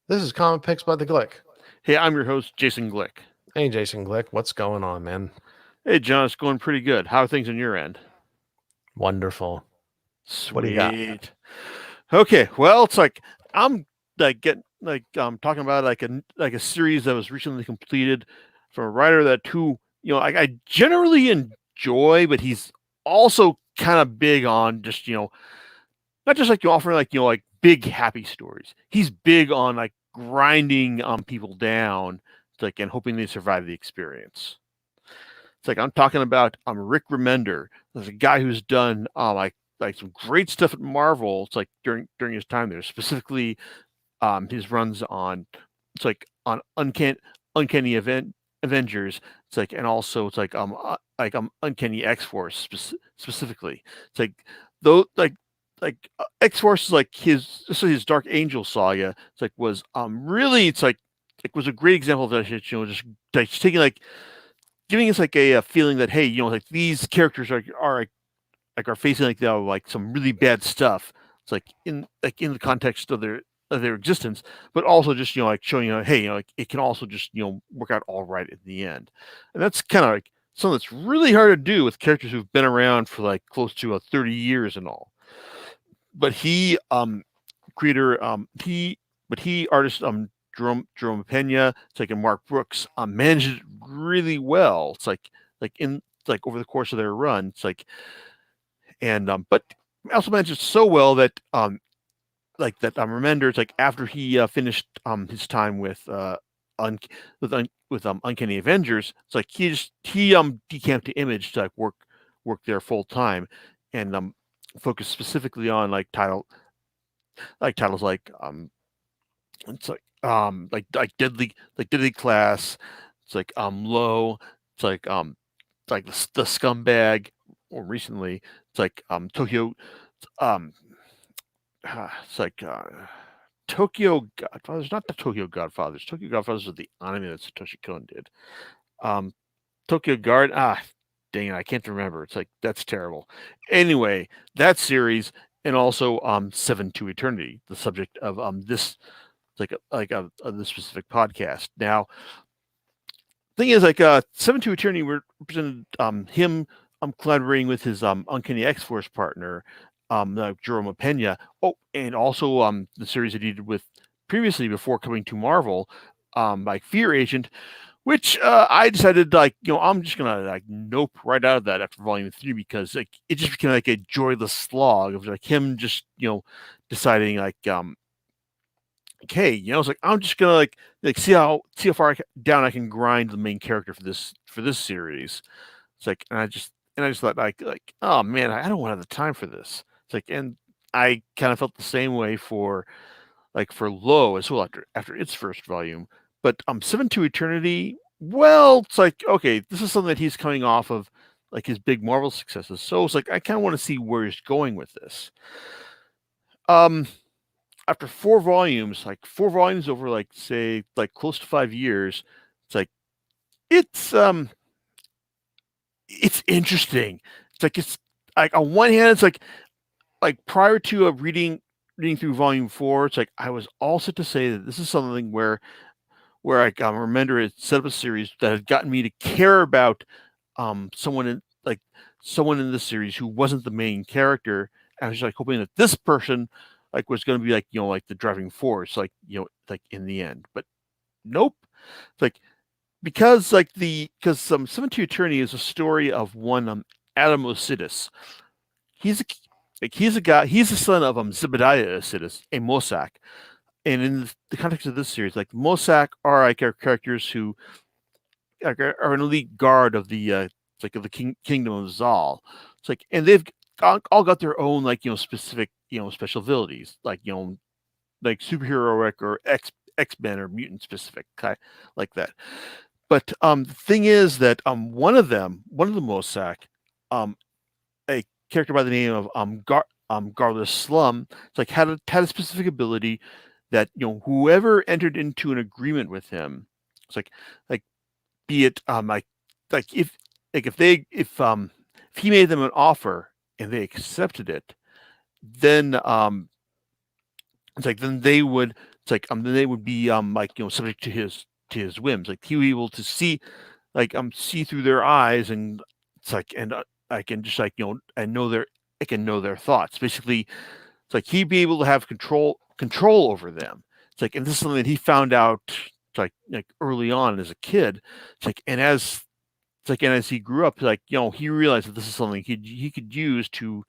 This is Comic Picks by the Glick. Hey, I'm your host, Jason Glick. Hey, Jason Glick, what's going on, man? Hey, John, it's going pretty good. How are things on your end? Wonderful. What do you got? Sweet. Okay, well, it's like I'm getting talking about like a series that was recently completed from a writer that who I generally enjoy, but he's also kind of big on just not just like offering like big happy stories. He's big on like grinding people down, like and hoping they survive the experience. It's like I'm talking about Rick Remender. There's a guy who's done like some great stuff at Marvel. It's like during his time there, specifically his runs on it's like on Uncanny Avengers. It's like and also it's like Uncanny X Force specifically. It's like though like X Force is like his Dark Angel saga. It's like was really it's like was a great example of that. Just like taking like giving us like a feeling that hey, like these characters are facing like some really bad stuff. It's like in the context of their existence, but also just like showing hey, like it can also just work out all right in the end, and that's kind of like something that's really hard to do with characters who've been around for like close to 30 years and all. But he creator he but he artist Jerome Opena, it's like and Mark Brooks managed it really well. It's like over the course of their run. It's like and but also managed it so well that like that Remender. It's like after he finished his time un- with Uncanny Avengers, it's like he decamped to Image to like work there full time and focus specifically on titles it's like Deadly Class. It's like Low. It's like the Scumbag. Or recently, it's like Tokyo. Um, it's like Tokyo Godfathers, not the Tokyo Godfathers. Tokyo Godfathers was the anime that Satoshi Kon did. Um, Tokyo Guard. Dang it, I can't remember. It's like that's terrible. Anyway, that series and also Seven to Eternity, the subject of this this specific podcast. Now, thing is, like Seven to Eternity represented him collaborating with his Uncanny X Force partner, Jerome Opena. Oh, and also the series that he did with previously before coming to Marvel, like Fear Agent, which I decided like I'm just gonna like nope right out of that after Volume 3 because like it just became like a joyless slog of like him just deciding okay, it's like I'm just gonna like see how far down I can grind the main character for this series. It's like, and I just thought like oh man, I don't have the time for this. It's like, and I kind of felt the same way for for Low as well after its first volume. But Seven to Eternity, well, it's like okay, this is something that he's coming off of like his big Marvel successes. So it's like I kind of want to see where he's going with this. Um, After four volumes over like say like close to 5 years, it's like it's um it's interesting. It's like on one hand, it's like prior to reading through volume four, it's like I was all set to say that this is something where I remember it set up a series that had gotten me to care about someone in like someone in this series who wasn't the main character. I was just like hoping that this person like was going to be like like the driving force like like in the end, but nope. It's like because Seven to Eternity is a story of one Adam Osidis. He's a he's a guy. He's the son of Zebediah Osidis, a Mossack. And in the context of this series, like Mossack are like our characters who are an elite guard of the like of the kingdom of Zal. It's like, and they've all got their own like specific special abilities, like superheroic or X-Men or mutant specific kind like that. But the thing is that one of the Mossack, um, a character by the name of Garlus Slum, it's like had a specific ability that whoever entered into an agreement with him, it's like be it like if they if he made them an offer and they accepted it, then it's like then they would It's like then they would be like subject to his whims. Like he would be able to see see through their eyes, and it's like and I can just and I can know their thoughts. Basically, it's like he'd be able to have control over them. It's like, and this is something that he found out like early on as a kid. It's like, and as he grew up, like he realized that this is something he could use to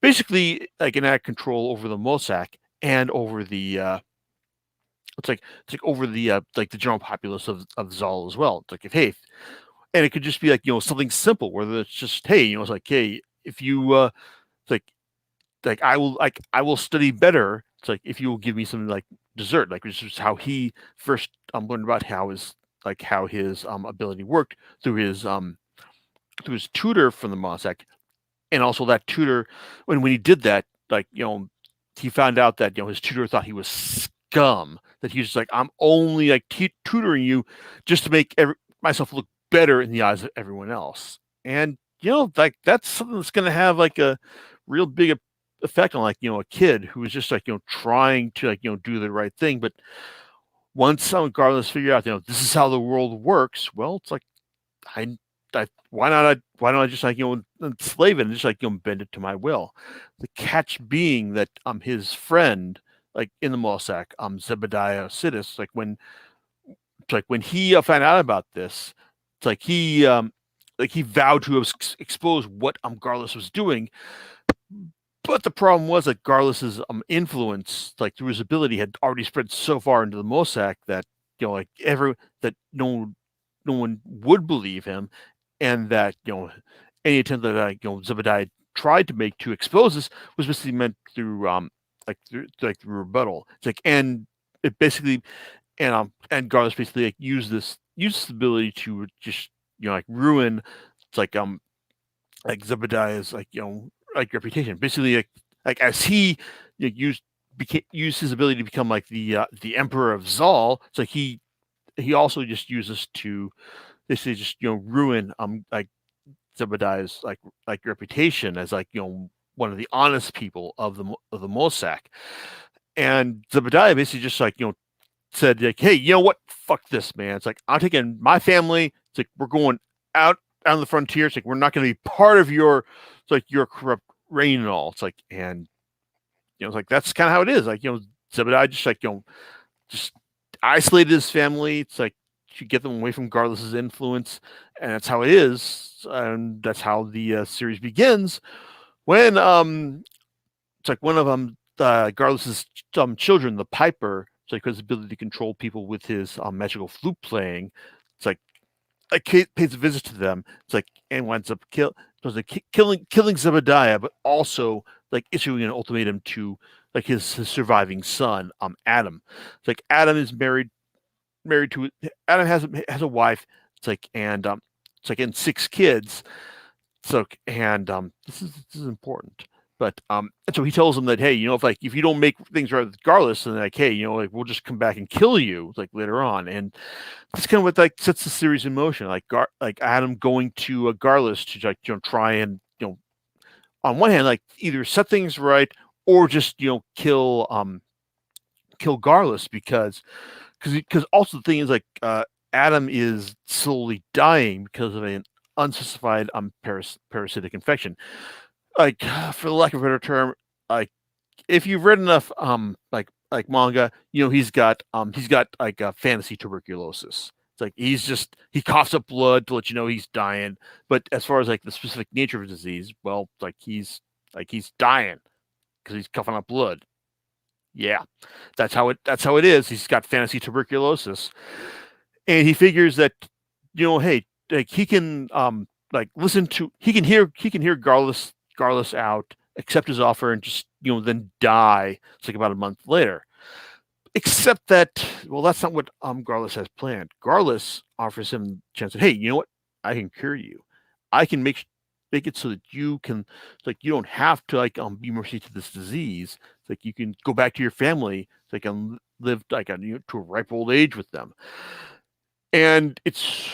basically like enact control over the Mossack and over the it's like over the like the general populace of Zal as well. It's like and it could just be like something simple, whether it's just it's like hey, if you it's like I will study better. It's like if you will give me something like dessert, like which is how he first learned about how his ability worked through his tutor from the Mossack, and also that tutor when he did that, like he found out that his tutor thought he was scum. That he was just like, I'm only like tutoring you just to make myself look better in the eyes of everyone else. And like that's something that's going to have like a real big effect on like a kid who is just like trying to like do the right thing. But once some Garland's figure out this is how the world works, well, it's like I why not I just like enslave it and just like bend it to my will. The catch being that his friend like in the Mossack, Zebediah Osidis, when he found out about this, it's like he vowed to expose what Garlus was doing. But the problem was that Garlus's influence, like through his ability, had already spread so far into the Mossack that like that no one would believe him, and that any attempt that Zebediah tried to make to expose this was basically meant through through rebuttal. It's like and it basically and Garlis basically like used this ability to just like ruin it's like Zebediah's like reputation. Basically like as he used his ability to become like the Emperor of Zal. It's like he also just uses to basically just ruin like Zebediah's like reputation as like one of the honest people of the Mossack. And Zebediah basically just like said like, hey, you know what, fuck this, man. It's like I'm taking my family. It's like we're going out on the frontier. It's like we're not going to be part of your your corrupt reign and all. It's like, and it's like that's kind of how it is. Like Zebediah just like just isolated his family. It's like to get them away from Garlus's influence, and that's how it is, and that's how the series begins. When it's like one of Garlus's children, the Piper, it's like his ability to control people with his magical flute playing. It's like pays a visit to them. It's like and winds up killing Zebediah, but also like issuing an ultimatum to like his surviving son, Adam. It's like Adam is married to Adam has a wife. It's like and it's like and 6 kids. So and this is important. But and so he tells them that hey, if you don't make things right with Garlus, then like hey, like we'll just come back and kill you like later on. And that's kind of what like sets the series in motion. Like Adam going to Garlus to like try and on one hand like either set things right or just kill Garlus because also the thing is like Adam is slowly dying because of an unspecified parasitic infection. Like for the lack of a better term, like if you've read enough like manga, he's got like fantasy tuberculosis. It's like he coughs up blood to let you know he's dying. But as far as like the specific nature of his disease, well, like he's dying because he's coughing up blood. Yeah, that's how it is. He's got fantasy tuberculosis, and he figures that hey, like he can like he can hear Garlus out, accept his offer, and just then die. It's like about a month later. Except that, well, that's not what Garlus has planned. Garlus offers him the chance that, hey, you know what? I can cure you. I can make it so that you can, like, you don't have to like be mercy to this disease. It's like you can go back to your family, so you can live like to a ripe old age with them. And it's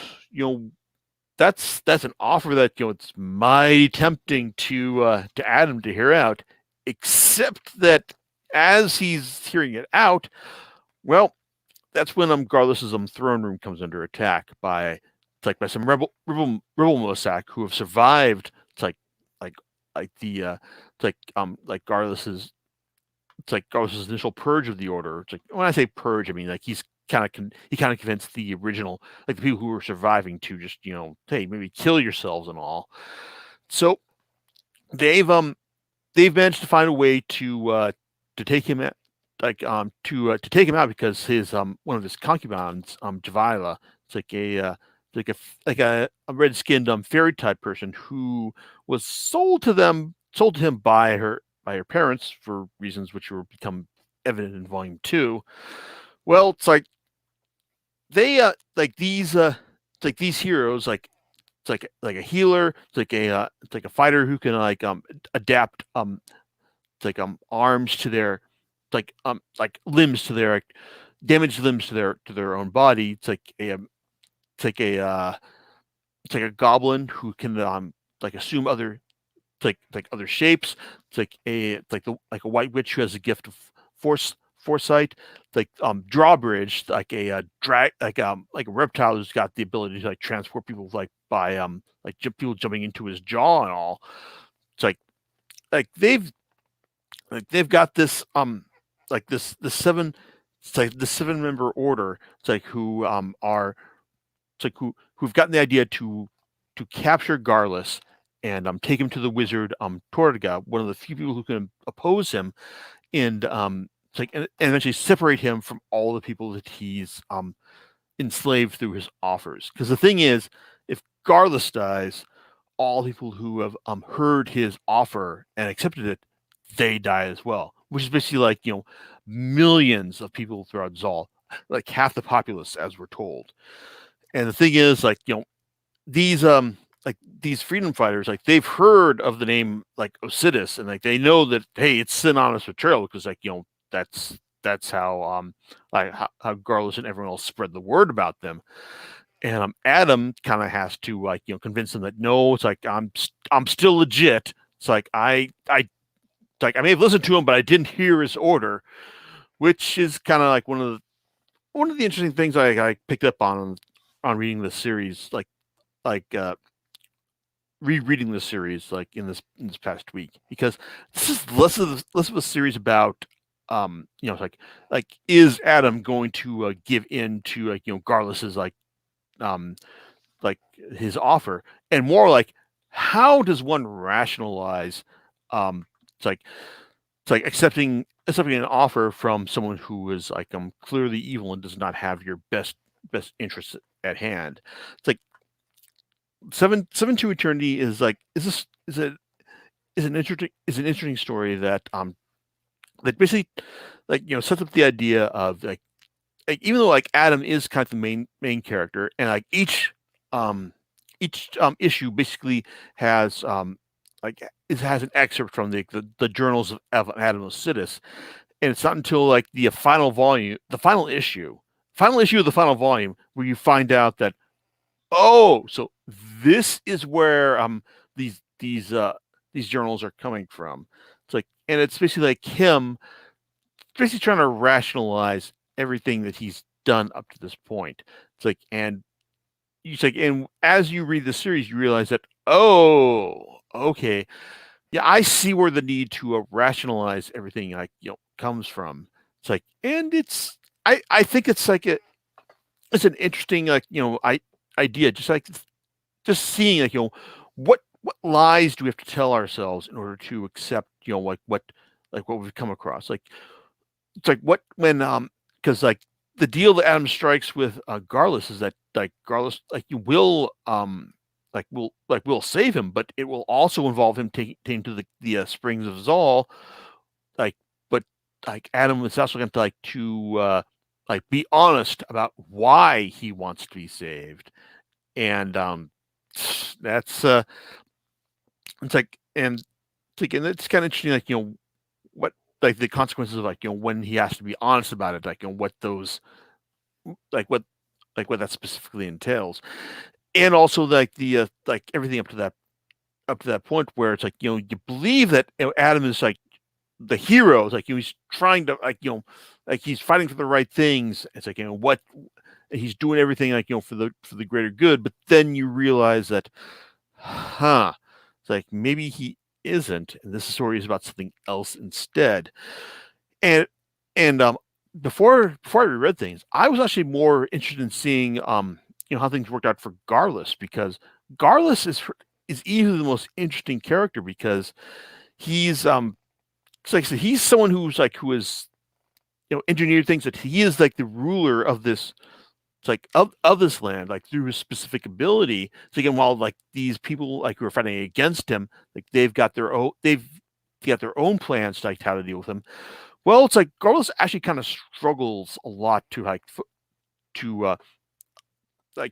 that's an offer that it's mighty tempting to Adam to hear out. Except that as he's hearing it out, Well, that's when Garlus's throne room comes under attack by some rebel Mossack who have survived. Like the Garlus's initial purge of the order. It's like, when I say purge, I mean like he kind of convinced the original, like the people who were surviving, to just, hey, maybe kill yourselves and all. So they've managed to find a way to take him at to take him out, because his one of his concubines, Javila, it's like a red skinned fairy type person who was sold to him by her parents for reasons which will become evident in volume 2. Well, it's like they these heroes, it's like a healer, it's like a fighter who can adapt arms to their limbs to their damaged limbs to their own body. It's like a goblin who can assume other other shapes. It's like a white witch who has a gift of foresight. Drawbridge, like a reptile who's got the ability to transport people by people jumping into his jaw and all. It's they've got this the 7-member order. It's who've gotten the idea to capture Garlus and take him to the wizard Torga, one of the few people who can oppose him, and and eventually separate him from all the people that he's enslaved through his offers. Because the thing is, if Garlus dies, all people who have heard his offer and accepted it, they die as well. Which is basically millions of people throughout Zal, like half the populace, as we're told. And the thing is, these freedom fighters, they've heard of the name Osidis, and they know that, hey, it's synonymous with betrayal, because that's how how Garlus and everyone else spread the word about them. And Adam kind of has to convince them that no, it's I'm still legit. It's I may have listened to him, but I didn't hear his order, which is kind of one of the interesting things I picked up on reading this series, rereading this series in this past week, because this is less of a series about is Adam going to give in to Garlus's his offer, and more how does one rationalize accepting an offer from someone who is clearly evil and does not have your best interests at hand. It's 7 to Eternity is an interesting story that that basically sets up the idea of even though Adam is kind of the main character, and each issue basically has it has an excerpt from the journals of Adam Osidis, and it's not until the final issue of the final volume where you find out that, oh, so this is where these journals are coming from. It's and it's basically him basically trying to rationalize everything that he's done up to this point. And as you read the series, you realize that, oh, okay, yeah, I see where the need to rationalize everything comes from. And it's I think it's it's an interesting idea, just seeing what lies do we have to tell ourselves in order to accept what we've come across. It's what when because the deal that Adam strikes with Garlus is that Garlus will save him, but it will also involve him taking to the springs of Zal. But Adam is also going to be honest about why he wants to be saved, and that's it's and it's kind of interesting, what the consequences of when he has to be honest about it, what those what that specifically entails, and also the everything up to that point where it's you believe that Adam is the hero. It's he's trying to like he's fighting for the right things. It's like, what he's doing everything like, for the greater good, but then you realize that, it's like maybe he isn't, and this story is about something else instead. And and before I reread things, I was actually more interested in seeing how things worked out for Garlus, because Garlus is easily the most interesting character, because he's it's like I said, he's someone who is engineered things, that he is like the ruler of this. It's like of this land, like through his specific ability. So again, while like these people like who are fighting against him, like they've got their own plans to like how to deal with him. Well, it's like Garlus actually kind of struggles a lot to to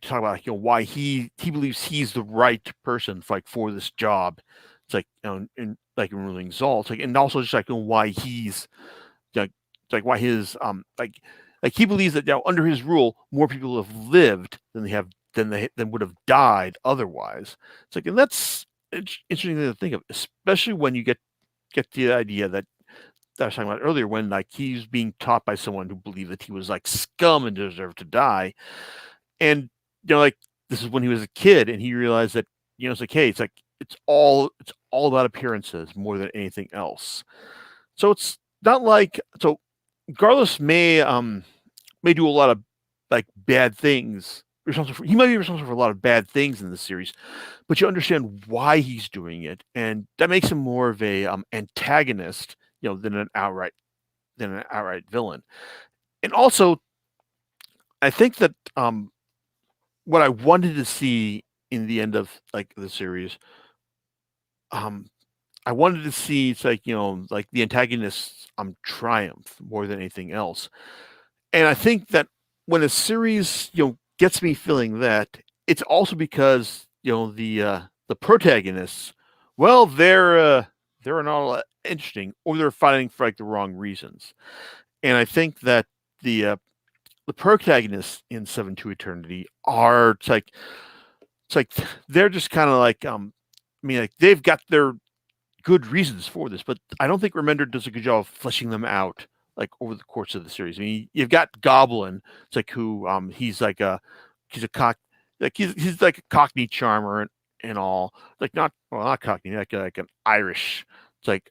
talk about why he believes he's the right person for, for this job. It's like in like in ruling Zol. It's like, and also just like why he's like why his like he believes that under his rule more people have lived than would have died otherwise. It's like, and that's interesting to think of, especially when you get the idea that I was talking about earlier, when like he's being taught by someone who believed that he was like scum and deserved to die. And like this is when he was a kid, and he realized that it's like, hey, it's all about appearances more than anything else. So it's not like, so Garlus may do a lot of like bad things. He might be responsible for a lot of bad things in the series, but you understand why he's doing it, and that makes him more of a antagonist, than an outright villain. And also, I think that what I wanted to see in the end of like the series, I wanted to see, it's like like the antagonists triumph more than anything else. And I think that when a series gets me feeling that, it's also because the protagonists, well, they're not all that interesting, or they're fighting for like the wrong reasons. And I think that the protagonists in Seven to Eternity are, it's like they're just kind of like I mean, like they've got their good reasons for this, but I don't think Remender does a good job of fleshing them out like over the course of the series. I mean, you've got Goblin, it's like who he's like he's a cock like he's like a Cockney charmer and all, like not Cockney, like an Irish. He's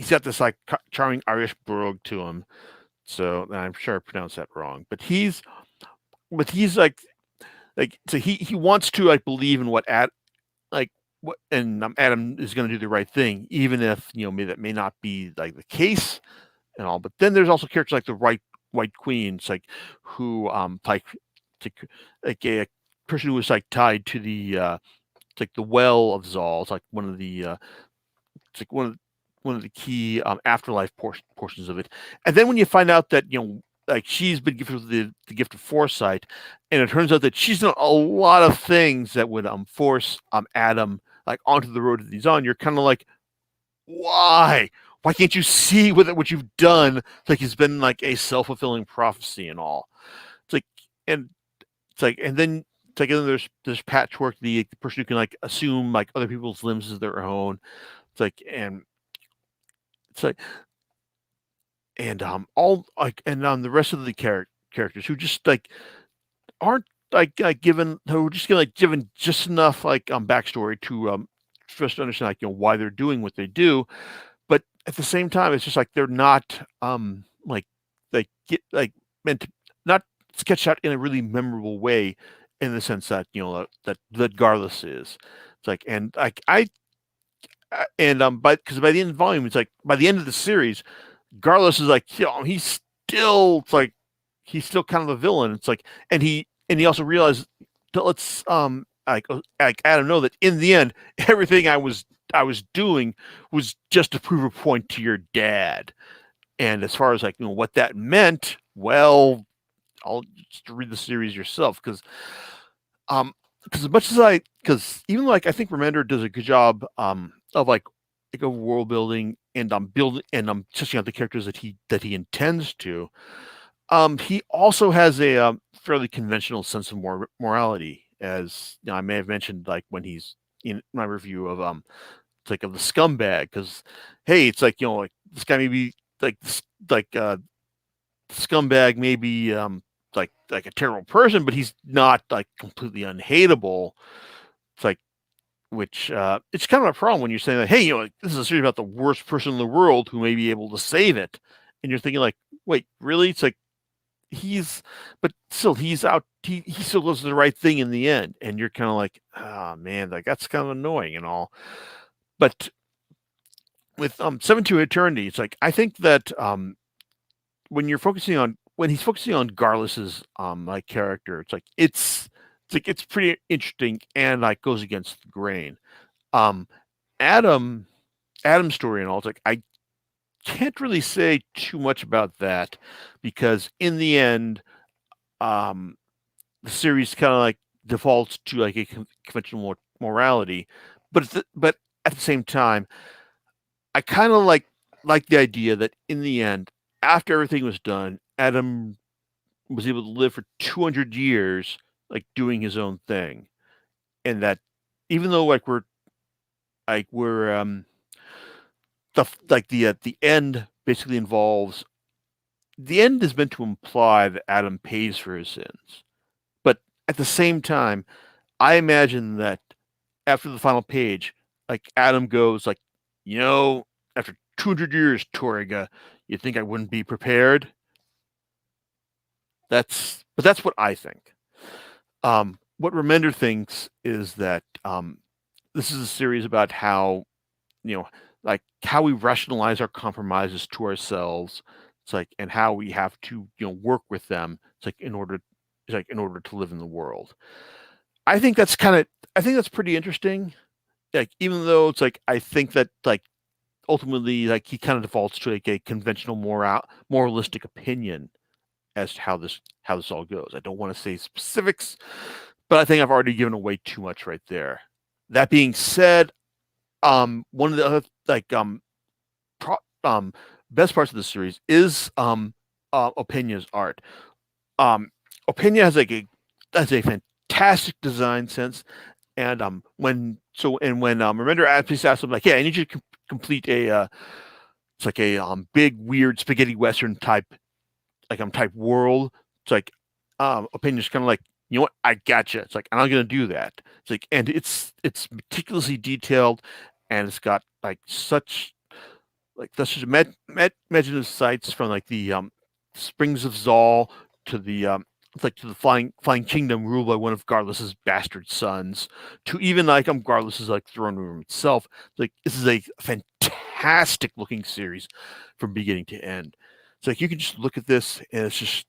got this like charming Irish brogue to him. So I'm sure I pronounced that wrong, but he's like so he wants to like believe in what like what, and Adam is going to do the right thing, even if that may not be like the case and all. But then there's also characters like the White Queen, it's like who like a person who was like tied to the it's like the well of Zal. It's like one of the it's like one of the key afterlife portions of it. And then when you find out that like she's been gifted with the gift of foresight, and it turns out that she's done a lot of things that would force Adam like onto the road that he's on. You're kind of like, why? Why can't you see what you've done? It's like it's been like a self-fulfilling prophecy and all. It's like, and it's like, and then it's like, and then there's Patchwork, the person who can like assume like other people's limbs as their own. It's like, and it's like, and all like, and the rest of the characters who just like aren't like given, who are just like given just enough like backstory to for us to understand like why they're doing what they do, but at the same time it's just like they're not like they get like meant to, not sketched out in a really memorable way, in the sense that that Garlus is. It's like, and like and but because by the end of the volume, it's like by the end of the series, Garlus is like, he's still, it's like he's still kind of a villain. It's like, and he also realized that let's like Adam know that in the end, everything I was doing was just to prove a point to your dad. And as far as like what that meant, well, I'll just read the series yourself, because as much as because even like I think Remender does a good job of like a world building and building and testing out the characters that he intends to. He also has a fairly conventional sense of morality, as I may have mentioned, like when he's in my review of it's like of the scumbag, because hey, it's like like this guy may be like scumbag, maybe like a terrible person, but he's not like completely unhateable. It's like, which it's kind of a problem when you're saying that, hey, like, this is a series about the worst person in the world who may be able to save it, and you're thinking like, wait, really? It's like but still he's out. He still does the right thing in the end, and you're kind of like, oh man, like that's kind of annoying and all. But with 7 to Eternity, it's like I think that when he's focusing on Garlus's like character, it's pretty interesting and like goes against the grain. Um, Adam Adam's story and all, it's like I can't really say too much about that because in the end, the series kind of like defaults to like a conventional morality, but at the same time, I kind of like the idea that in the end, after everything was done, Adam was able to live for 200 years, like doing his own thing, and that even though we're the end basically involves the end is meant to imply that Adam pays for his sins, but at the same time, I imagine that after the final page, like Adam goes like, after 200 years, Toriga, you think I wouldn't be prepared? That's what I think. What Remender thinks is that this is a series about how, like how we rationalize our compromises to ourselves. It's like, and how we have to, work with them. In order to live in the world. I think that's pretty interesting. Like, even though it's like, I think that like ultimately, like he kind of defaults to like a conventional moralistic opinion as to how this all goes. I don't want to say specifics, but I think I've already given away too much right there. That being said, one of the other best parts of the series is Opena's art. Opena has a fantastic design sense, and when Remender asked him like, yeah, I need you to complete a it's like a big weird spaghetti western type world. It's like Opena's kind of like, you know what, I gotcha. It's like, I'm gonna do that. It's like, and it's meticulously detailed, and it's got like such imaginative sights from like the Springs of Zal to the to the flying kingdom ruled by one of Garlus's bastard sons, to even like Garlus's like throne room itself. Like, this is a fantastic looking series from beginning to end. It's like you can just look at this and it's just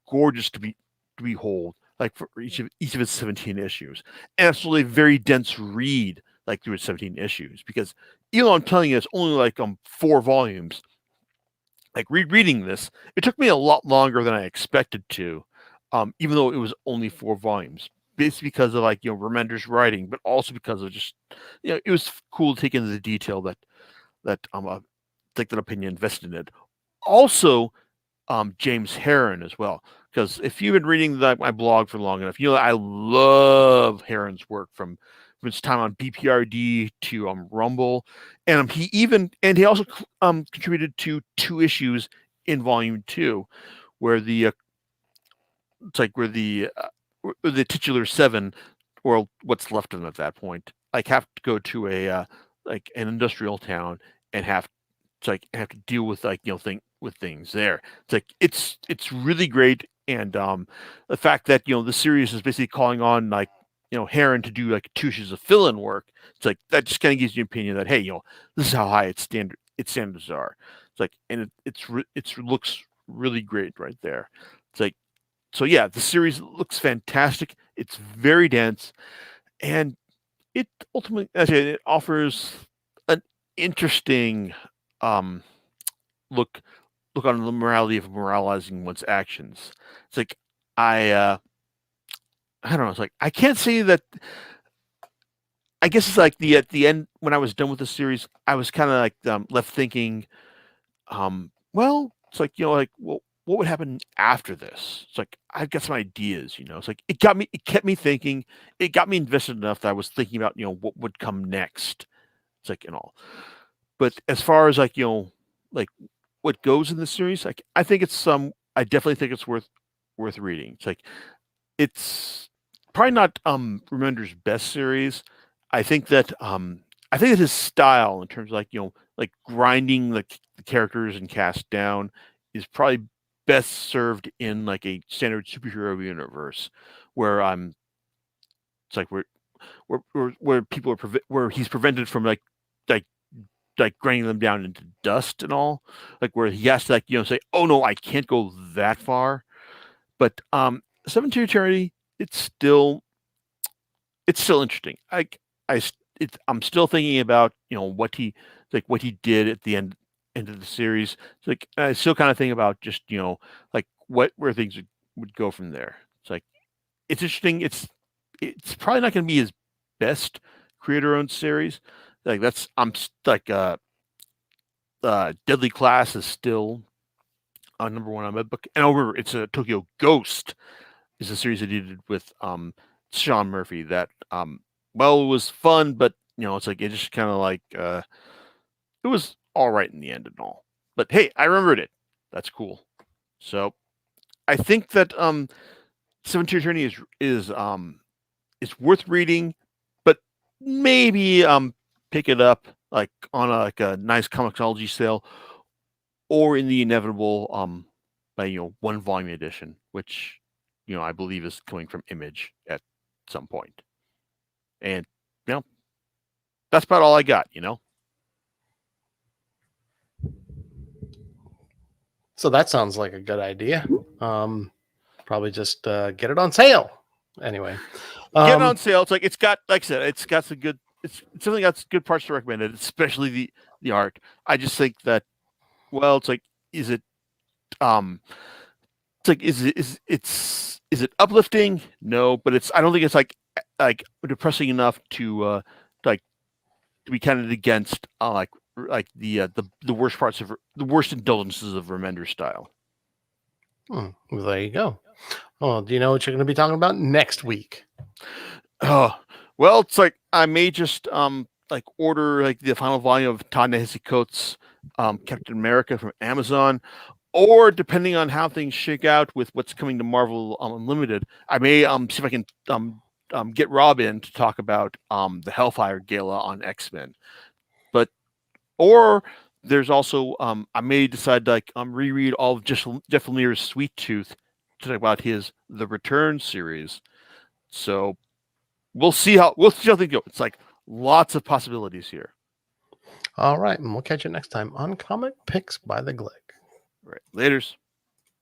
gorgeous to behold. Like, for each of its 17 issues, and it's really a very dense read, like through its 17 issues, because even though I'm telling you it's only like 4 volumes, like reading this, it took me a lot longer than I expected to, even though it was only 4 volumes. Basically because of like Remender's writing, but also because of just it was cool to take into the detail that that Opena invested in it. Also, James Harren as well. Because if you've been reading my blog for long enough, I love Harren's work from his time on BPRD to Rumble, and he also contributed to 2 issues in Volume 2, where the titular 7, or what's left of them at that point, like have to go to a like an industrial town and have to deal with things there. It's like it's really great, and the fact that the series is basically calling on Harren to do like 2 issues of fill-in work. It's like that just kind of gives you an opinion that, hey, this is how high its standards are. It's like, and it looks really great right there. It's like, so yeah, the series looks fantastic. It's very dense, and it ultimately, it offers an interesting look on the morality of moralizing one's actions. It's like I don't know. It's like I can't say that. I guess it's like at the end, when I was done with the series, I was kind of like left thinking, well, it's like well, what would happen after this? It's like I've got some ideas. It's like it kept me thinking. It got me invested enough that I was thinking about what would come next. It's like, and all. But as far as like what goes in the series, like I think it's I definitely think it's worth reading. It's like it's probably not Remender's best series. I think that his style in terms of like grinding the characters and cast down is probably best served in like a standard superhero universe where it's like where people are where he's prevented from like grinding them down into dust and all, like where he has to say, oh no, I can't go that far. But Seven to Eternity, it's still interesting. I'm still thinking about what he did at the end of the series. It's like I still kind of think about just like where things would go from there. It's like it's interesting. It's probably not going to be his best creator-owned series. Like that's Deadly Class is still number one on my book, and over it's a Tokyo Ghost is a series that he did with Sean Murphy that well, it was fun, but it's like it just kind of like it was all right in the end and all. But hey, I remembered it. That's cool. So I think that Seven to Eternity is worth reading, but maybe pick it up like on a nice comiXology sale, or in the inevitable by one volume edition, which I believe is coming from Image at some point. And that's about all I got. So that sounds like a good idea. Probably just get it on sale. Anyway, get it on sale. It's like it's got, like I said, it's got some good. It's something got good parts to recommend it, especially the art. I just think that, well, it's like, is it it's like is it uplifting? No, but I don't think it's like depressing enough to be counted against like the worst parts of the worst indulgences of Remender style. Well, there you go. Oh, do you know what you're going to be talking about next week? Oh, well, it's like I may just order like the final volume of Ta-Nehisi Coates' Captain America from Amazon, or depending on how things shake out with what's coming to Marvel Unlimited, I may see if I can get Rob in to talk about the Hellfire Gala on X-Men. Or there's also I may decide to reread all of Jeff Lemire's Sweet Tooth to talk about his The Return series. So we'll see how things go. It's like lots of possibilities here. All right, and we'll catch you next time on Comic Picks by the Glick. Right, laters.